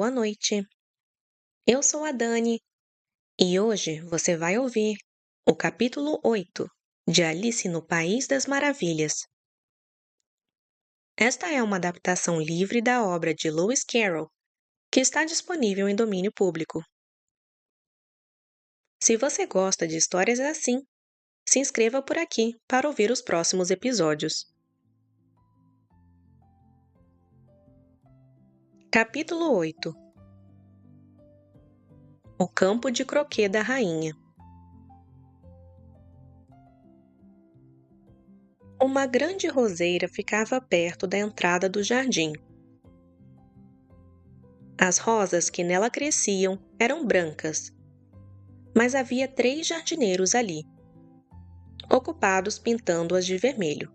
boa noite. Eu sou a Dani e hoje você vai ouvir o capítulo 8 de Alice no País das Maravilhas. Esta é uma adaptação livre da obra de Lewis Carroll, que está disponível em domínio público. Se você gosta de histórias assim, se inscreva por aqui para ouvir os próximos episódios. Capítulo 8 O Campo de Croquet da Rainha. Uma grande roseira ficava perto da entrada do jardim. As rosas que nela cresciam eram brancas, mas havia 3 jardineiros ali, ocupados pintando-as de vermelho.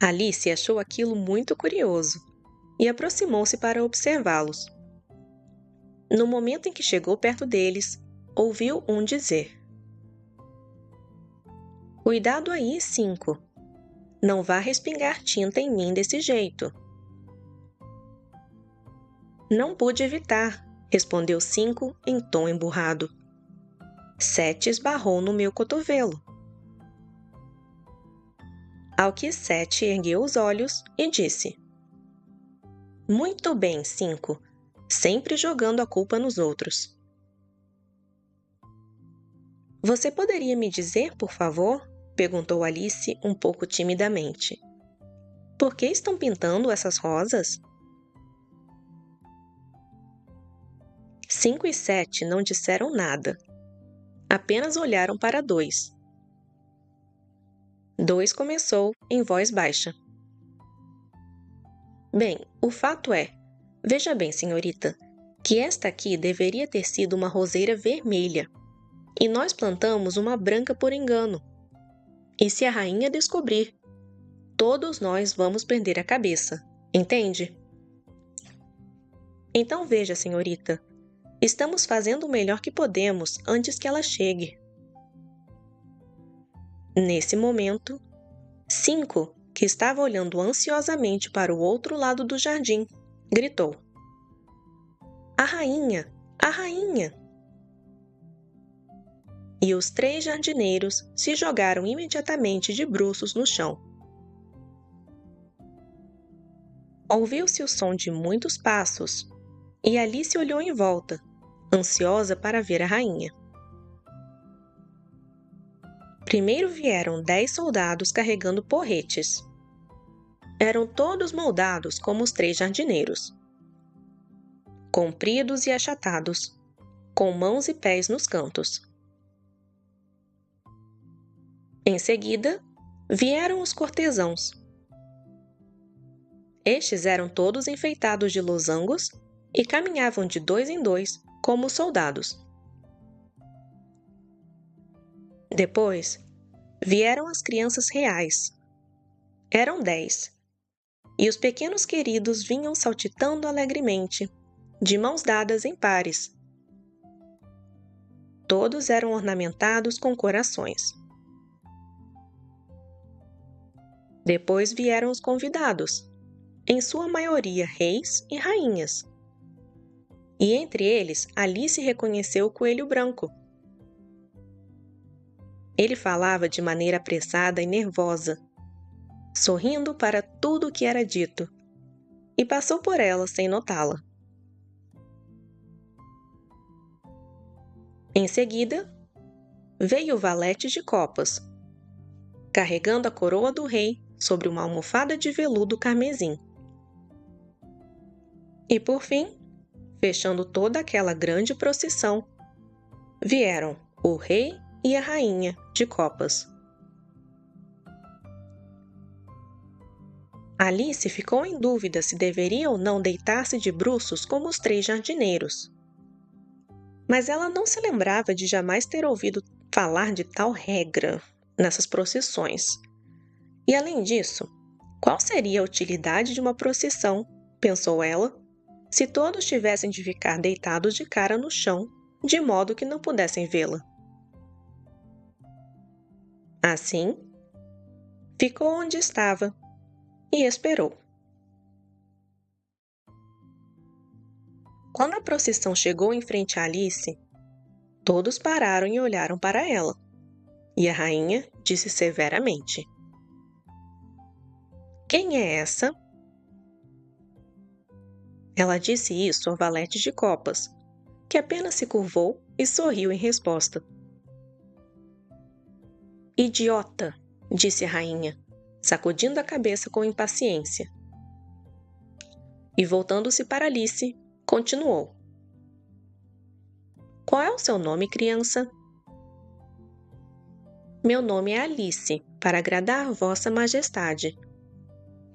Alice achou aquilo muito curioso e aproximou-se para observá-los. No momento em que chegou perto deles, ouviu um dizer: "Cuidado aí, 5. Não vá respingar tinta em mim desse jeito." "Não pude evitar", respondeu 5 em tom emburrado. 7 esbarrou no meu cotovelo." Ao que 7 ergueu os olhos e disse: "Muito bem, 5, sempre jogando a culpa nos outros." "Você poderia me dizer, por favor?" perguntou Alice um pouco timidamente. "Por que estão pintando essas rosas?" 5 e 7 não disseram nada. Apenas olharam para 2. 2 começou em voz baixa: "Bem, o fato é, veja bem, senhorita, que esta aqui deveria ter sido uma roseira vermelha, e nós plantamos uma branca por engano. E se a rainha descobrir, todos nós vamos perder a cabeça, entende? Então veja, senhorita, estamos fazendo o melhor que podemos antes que ela chegue." Nesse momento, 5, que estava olhando ansiosamente para o outro lado do jardim, gritou: "A rainha! A rainha!" E os 3 jardineiros se jogaram imediatamente de bruços no chão. Ouviu-se o som de muitos passos, e Alice olhou em volta, ansiosa para ver a rainha. Primeiro vieram 10 soldados carregando porretes. Eram todos moldados como os 3 jardineiros, compridos e achatados, com mãos e pés nos cantos. Em seguida, vieram os cortesãos. Estes eram todos enfeitados de losangos e caminhavam de 2 em 2 como os soldados. Depois, vieram as crianças reais. Eram 10, e os pequenos queridos vinham saltitando alegremente, de mãos dadas em pares. Todos eram ornamentados com corações. Depois vieram os convidados, em sua maioria reis e rainhas. E entre eles, Alice reconheceu o coelho branco. Ele falava de maneira apressada e nervosa, sorrindo para tudo o que era dito, e passou por ela sem notá-la. Em seguida, veio o valete de copas, carregando a coroa do rei sobre uma almofada de veludo carmesim. E por fim, fechando toda aquela grande procissão, vieram o rei e a rainha de copas. Alice ficou em dúvida se deveria ou não deitar-se de bruços como os 3 jardineiros. Mas ela não se lembrava de jamais ter ouvido falar de tal regra nessas procissões. E além disso, qual seria a utilidade de uma procissão, pensou ela, se todos tivessem de ficar deitados de cara no chão, de modo que não pudessem vê-la? Assim, ficou onde estava e esperou. Quando a procissão chegou em frente a Alice, todos pararam e olharam para ela. E a rainha disse severamente: "Quem é essa?" Ela disse isso ao valete de copas, que apenas se curvou e sorriu em resposta. "Idiota!" disse a rainha, sacudindo a cabeça com impaciência. E voltando-se para Alice, continuou: "Qual é o seu nome, criança?" "Meu nome é Alice, para agradar Vossa Majestade",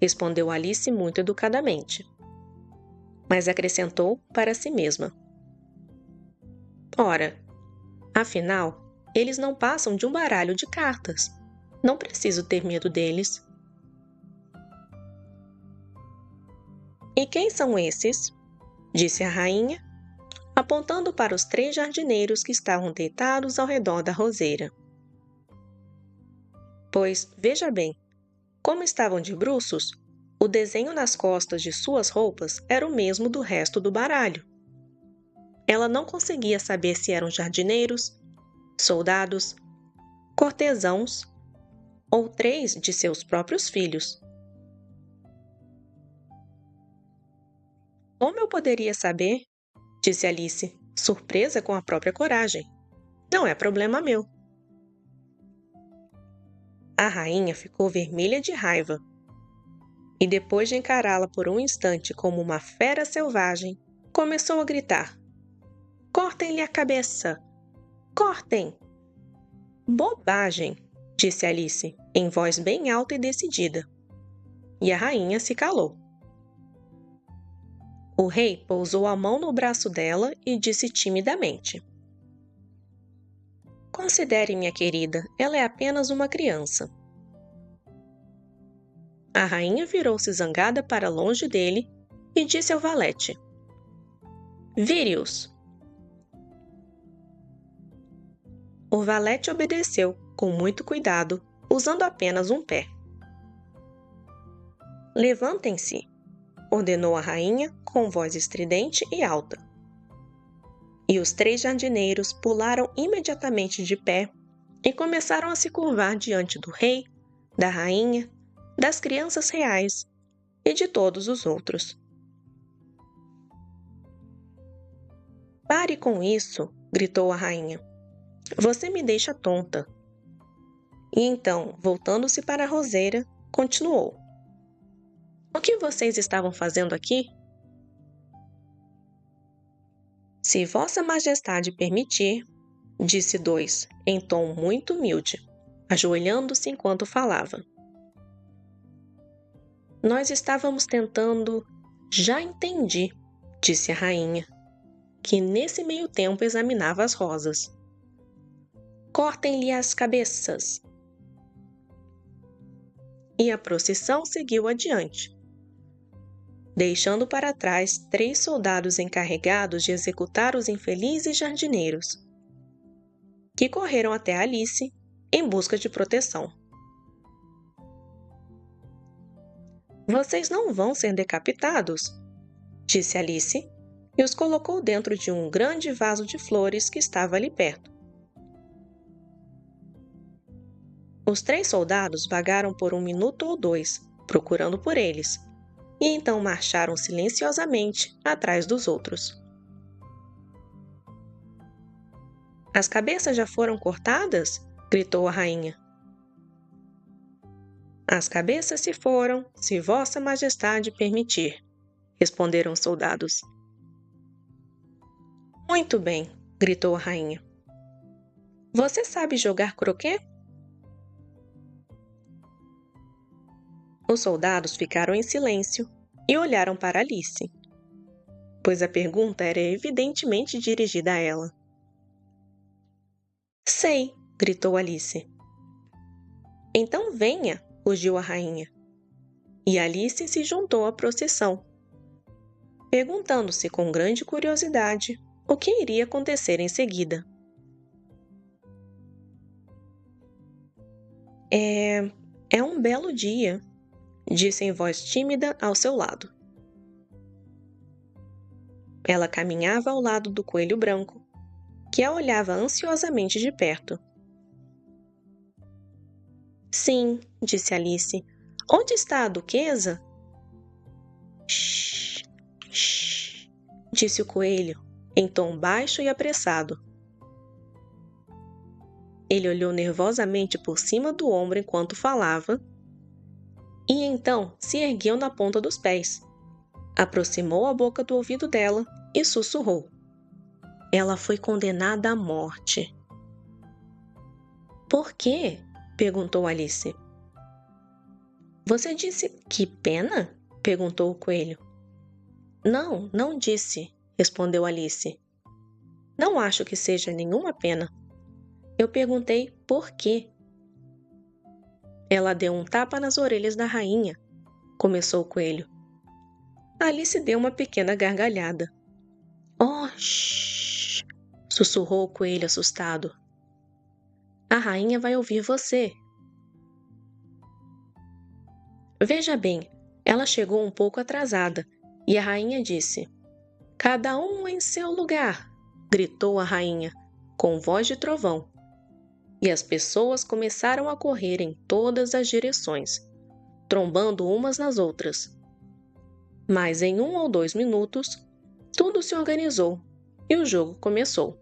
respondeu Alice muito educadamente. Mas acrescentou para si mesma: "Ora, afinal, eles não passam de um baralho de cartas. Não preciso ter medo deles." "E quem são esses?" disse a rainha, apontando para os 3 jardineiros que estavam deitados ao redor da roseira. Pois, veja bem, como estavam de bruços, o desenho nas costas de suas roupas era o mesmo do resto do baralho. Ela não conseguia saber se eram jardineiros, soldados, cortesãos ou 3 de seus próprios filhos. "Como eu poderia saber?" disse Alice, surpresa com a própria coragem. "Não é problema meu." A rainha ficou vermelha de raiva. E depois de encará-la por um instante como uma fera selvagem, começou a gritar: "Cortem-lhe a cabeça! Cortem!" "Bobagem!" disse Alice, em voz bem alta e decidida. E a rainha se calou. O rei pousou a mão no braço dela e disse timidamente: "Considere, minha querida, ela é apenas uma criança." A rainha virou-se zangada para longe dele e disse ao valete: "Vire-os." O valete obedeceu, com muito cuidado, usando apenas um pé. "Levantem-se", ordenou a rainha com voz estridente e alta. E os 3 jardineiros pularam imediatamente de pé e começaram a se curvar diante do rei, da rainha, das crianças reais e de todos os outros. "Pare com isso", gritou a rainha. "Você me deixa tonta." E então, voltando-se para a roseira, continuou: "O que vocês estavam fazendo aqui?" "Se Vossa Majestade permitir", disse 2, em tom muito humilde, ajoelhando-se enquanto falava. "Nós estávamos tentando." "Já entendi", disse a rainha, que nesse meio tempo examinava as rosas. "Cortem-lhe as cabeças." E a procissão seguiu adiante, deixando para trás 3 soldados encarregados de executar os infelizes jardineiros, que correram até Alice em busca de proteção. "Vocês não vão ser decapitados", disse Alice, e os colocou dentro de um grande vaso de flores que estava ali perto. Os 3 soldados vagaram por 1 minuto ou 2, procurando por eles, e então marcharam silenciosamente atrás dos outros. "As cabeças já foram cortadas?" gritou a rainha. "As cabeças se foram, se Vossa Majestade permitir", responderam os soldados. "Muito bem", gritou a rainha. "Você sabe jogar croquet?" Os soldados ficaram em silêncio e olharam para Alice, pois a pergunta era evidentemente dirigida a ela. "Sei", gritou Alice. "Então venha", rugiu a rainha. E Alice se juntou à procissão, perguntando-se com grande curiosidade o que iria acontecer em seguida. É um belo dia", disse em voz tímida ao seu lado. Ela caminhava ao lado do coelho branco, que a olhava ansiosamente de perto. Sim, disse Alice. Onde está a duquesa? Shh, shh, disse o coelho, em tom baixo e apressado. Ele olhou nervosamente por cima do ombro enquanto falava, e então se ergueu na ponta dos pés. Aproximou a boca do ouvido dela e sussurrou. Ela foi condenada à morte. Por quê? Perguntou Alice. Você disse que pena? Perguntou o coelho. Não, não disse, respondeu Alice. Não acho que seja nenhuma pena. Eu perguntei por quê. Ela deu um tapa nas orelhas da rainha, começou o coelho. Alice deu uma pequena gargalhada. Oh, shh! Sussurrou o coelho assustado. A rainha vai ouvir você. Veja bem, ela chegou um pouco atrasada e a rainha disse: Cada um em seu lugar! Gritou a rainha, com voz de trovão. E as pessoas começaram a correr em todas as direções, trombando umas nas outras. Mas em 1 ou 2 minutos, tudo se organizou e o jogo começou.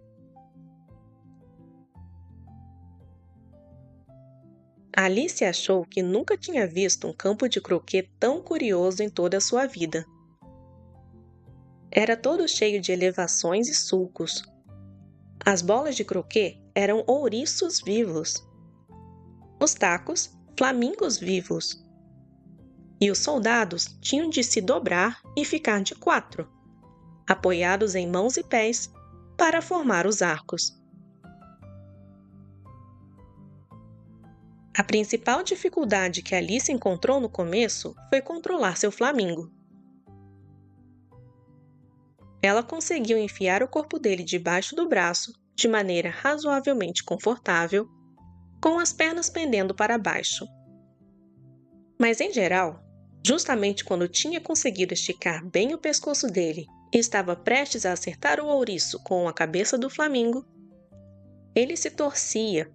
Alice achou que nunca tinha visto um campo de croquet tão curioso em toda a sua vida. Era todo cheio de elevações e sulcos. As bolas de croquet eram ouriços vivos. Os tacos, flamingos vivos. E os soldados tinham de se dobrar e ficar de 4, apoiados em mãos e pés, para formar os arcos. A principal dificuldade que Alice encontrou no começo foi controlar seu flamingo. Ela conseguiu enfiar o corpo dele debaixo do braço de maneira razoavelmente confortável, com as pernas pendendo para baixo. Mas, em geral, justamente quando tinha conseguido esticar bem o pescoço dele e estava prestes a acertar o ouriço com a cabeça do flamingo, ele se torcia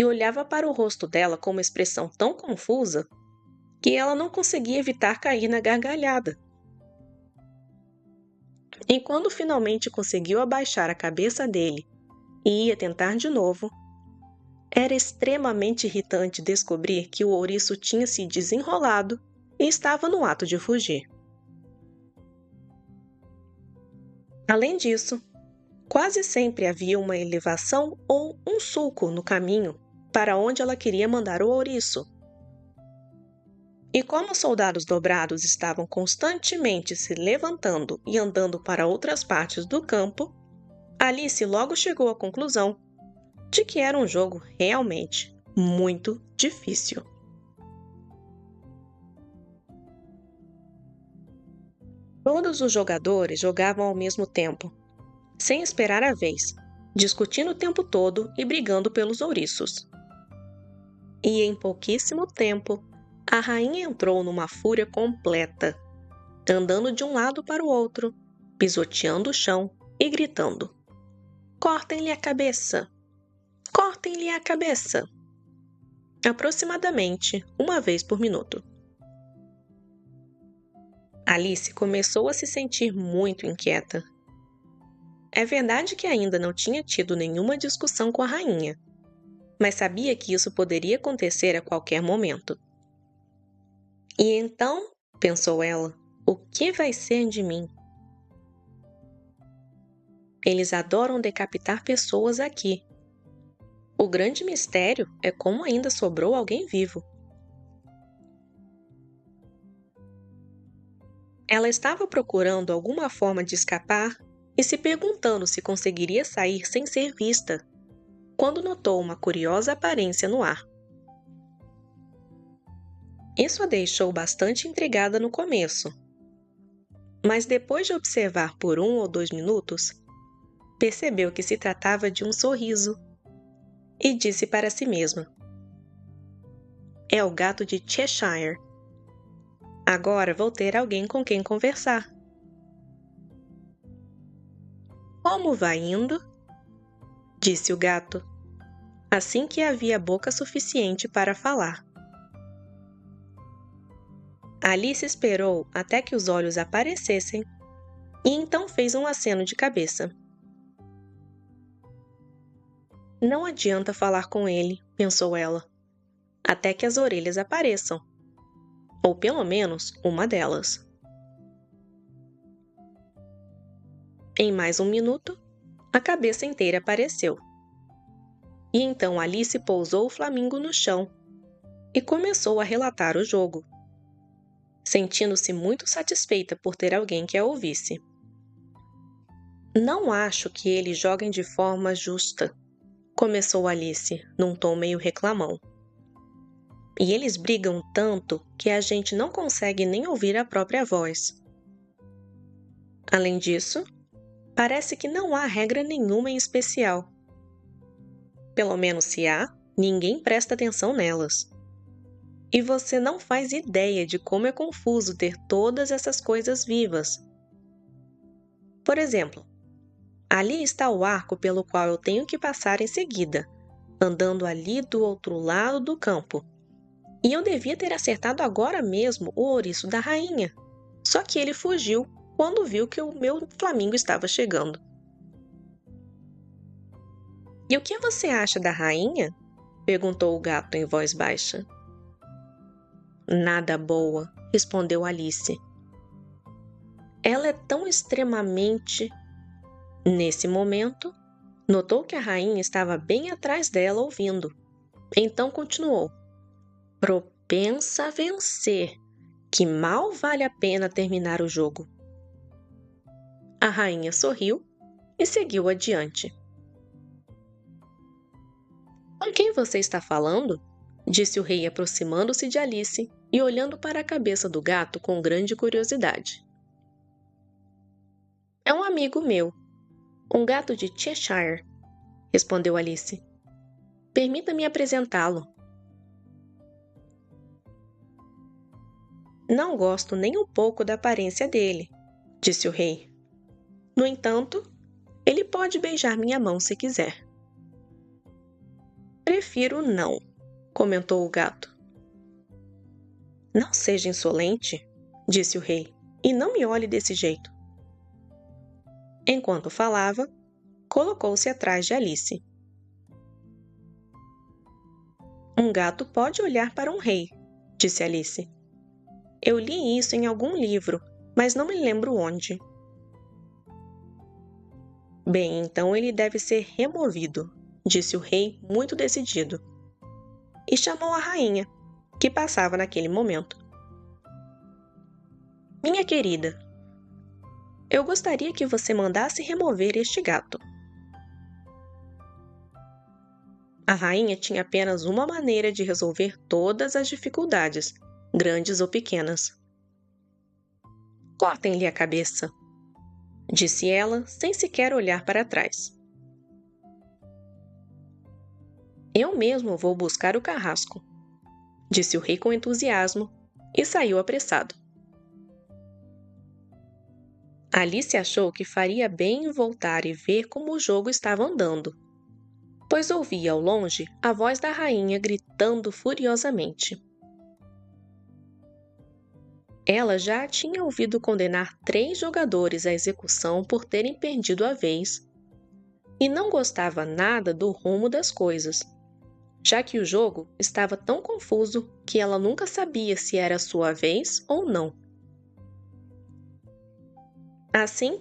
e olhava para o rosto dela com uma expressão tão confusa que ela não conseguia evitar cair na gargalhada. E quando finalmente conseguiu abaixar a cabeça dele e ia tentar de novo, era extremamente irritante descobrir que o ouriço tinha se desenrolado e estava no ato de fugir. Além disso, quase sempre havia uma elevação ou um sulco no caminho para onde ela queria mandar o ouriço. E como os soldados dobrados estavam constantemente se levantando e andando para outras partes do campo, Alice logo chegou à conclusão de que era um jogo realmente muito difícil. Todos os jogadores jogavam ao mesmo tempo, sem esperar a vez, discutindo o tempo todo e brigando pelos ouriços. E em pouquíssimo tempo, a rainha entrou numa fúria completa, andando de um lado para o outro, pisoteando o chão e gritando: Cortem-lhe a cabeça! Cortem-lhe a cabeça! Aproximadamente uma vez por minuto. Alice começou a se sentir muito inquieta. É verdade que ainda não tinha tido nenhuma discussão com a rainha, mas sabia que isso poderia acontecer a qualquer momento. E então, pensou ela, o que vai ser de mim? Eles adoram decapitar pessoas aqui. O grande mistério é como ainda sobrou alguém vivo. Ela estava procurando alguma forma de escapar e se perguntando se conseguiria sair sem ser vista, quando notou uma curiosa aparência no ar. Isso a deixou bastante intrigada no começo, mas depois de observar por 1 ou 2 minutos, percebeu que se tratava de um sorriso e disse para si mesma: É o gato de Cheshire. Agora vou ter alguém com quem conversar. Como vai indo? Disse o gato, assim que havia boca suficiente para falar. Alice esperou até que os olhos aparecessem e então fez um aceno de cabeça. Não adianta falar com ele, pensou ela, até que as orelhas apareçam, ou pelo menos uma delas. Em mais um minuto, a cabeça inteira apareceu. E então Alice pousou o flamingo no chão e começou a relatar o jogo, sentindo-se muito satisfeita por ter alguém que a ouvisse. Não acho que eles joguem de forma justa, começou Alice, num tom meio reclamão. E eles brigam tanto que a gente não consegue nem ouvir a própria voz. Além disso, parece que não há regra nenhuma em especial. Pelo menos se há, ninguém presta atenção nelas. E você não faz ideia de como é confuso ter todas essas coisas vivas. Por exemplo, ali está o arco pelo qual eu tenho que passar em seguida, andando ali do outro lado do campo. E eu devia ter acertado agora mesmo o ouriço da rainha. Só que ele fugiu quando viu que o meu flamingo estava chegando. E o que você acha da rainha? Perguntou o gato em voz baixa. Nada boa, respondeu Alice. Ela é tão extremamente... Nesse momento, notou que a rainha estava bem atrás dela ouvindo. Então continuou. Propensa a vencer, que mal vale a pena terminar o jogo. A rainha sorriu e seguiu adiante. Com quem você está falando? Disse o rei aproximando-se de Alice e olhando para a cabeça do gato com grande curiosidade. É um amigo meu, um gato de Cheshire, respondeu Alice. Permita-me apresentá-lo. Não gosto nem um pouco da aparência dele, disse o rei. No entanto, ele pode beijar minha mão se quiser. Prefiro não, comentou o gato. Não seja insolente, disse o rei, e não me olhe desse jeito. Enquanto falava, colocou-se atrás de Alice. Um gato pode olhar para um rei, disse Alice. Eu li isso em algum livro, mas não me lembro onde. Bem, então ele deve ser removido, disse o rei muito decidido. E chamou a rainha, que passava naquele momento. Minha querida, eu gostaria que você mandasse remover este gato. A rainha tinha apenas uma maneira de resolver todas as dificuldades, grandes ou pequenas. Cortem-lhe a cabeça, disse ela, sem sequer olhar para trás. Eu mesmo vou buscar o carrasco, disse o rei com entusiasmo e saiu apressado. Alice achou que faria bem em voltar e ver como o jogo estava andando, pois ouvia ao longe a voz da rainha gritando furiosamente. Ela já tinha ouvido condenar 3 jogadores à execução por terem perdido a vez e não gostava nada do rumo das coisas, já que o jogo estava tão confuso que ela nunca sabia se era sua vez ou não. Assim,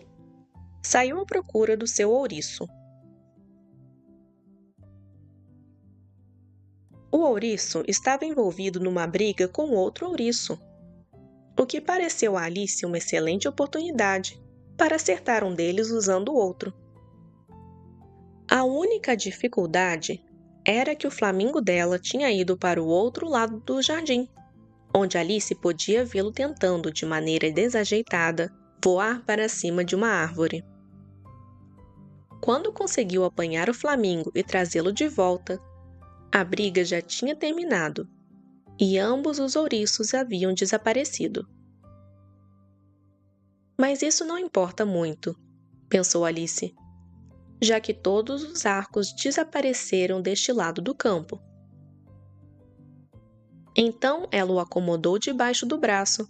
saiu à procura do seu ouriço. O ouriço estava envolvido numa briga com outro ouriço, o que pareceu a Alice uma excelente oportunidade para acertar um deles usando o outro. A única dificuldade era que o flamingo dela tinha ido para o outro lado do jardim, onde Alice podia vê-lo tentando, de maneira desajeitada, voar para cima de uma árvore. Quando conseguiu apanhar o flamingo e trazê-lo de volta, a briga já tinha terminado e ambos os ouriços haviam desaparecido. Mas isso não importa muito, pensou Alice, já que todos os arcos desapareceram deste lado do campo. Então ela o acomodou debaixo do braço,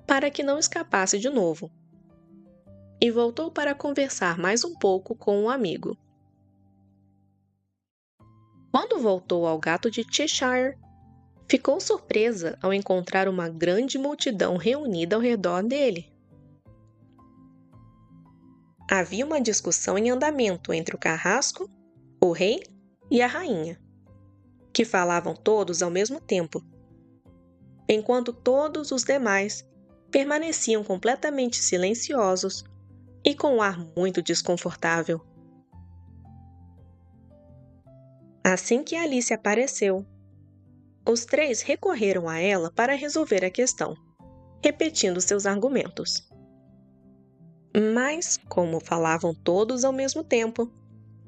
para que não escapasse de novo, e voltou para conversar mais um pouco com o amigo. Quando voltou ao gato de Cheshire, ficou surpresa ao encontrar uma grande multidão reunida ao redor dele. Havia uma discussão em andamento entre o carrasco, o rei e a rainha, que falavam todos ao mesmo tempo, enquanto todos os demais permaneciam completamente silenciosos e com um ar muito desconfortável. Assim que Alice apareceu, os três recorreram a ela para resolver a questão, repetindo seus argumentos. Mas, como falavam todos ao mesmo tempo,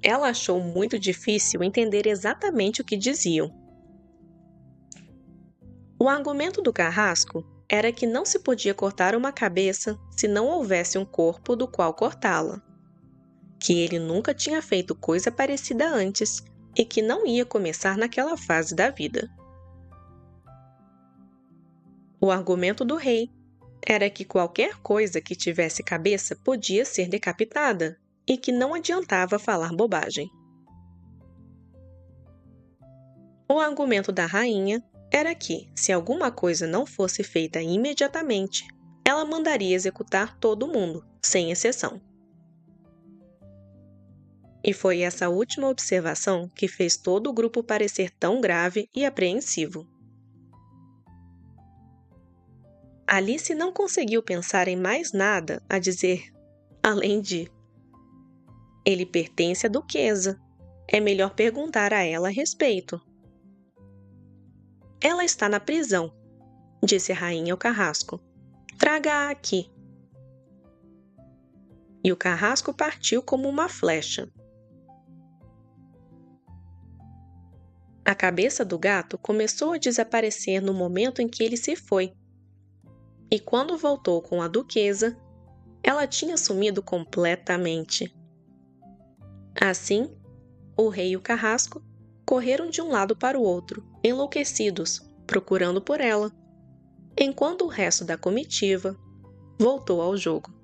ela achou muito difícil entender exatamente o que diziam. O argumento do carrasco era que não se podia cortar uma cabeça se não houvesse um corpo do qual cortá-la, que ele nunca tinha feito coisa parecida antes e que não ia começar naquela fase da vida. O argumento do rei era que qualquer coisa que tivesse cabeça podia ser decapitada e que não adiantava falar bobagem. O argumento da rainha era que, se alguma coisa não fosse feita imediatamente, ela mandaria executar todo mundo, sem exceção. E foi essa última observação que fez todo o grupo parecer tão grave e apreensivo. Alice não conseguiu pensar em mais nada a dizer, além de: ele pertence à duquesa. É melhor perguntar a ela a respeito. Ela está na prisão, disse a rainha ao carrasco. Traga-a aqui. E o carrasco partiu como uma flecha. A cabeça do gato começou a desaparecer no momento em que ele se foi. E quando voltou com a duquesa, ela tinha sumido completamente. Assim, o rei e o carrasco correram de um lado para o outro, enlouquecidos, procurando por ela, enquanto o resto da comitiva voltou ao jogo.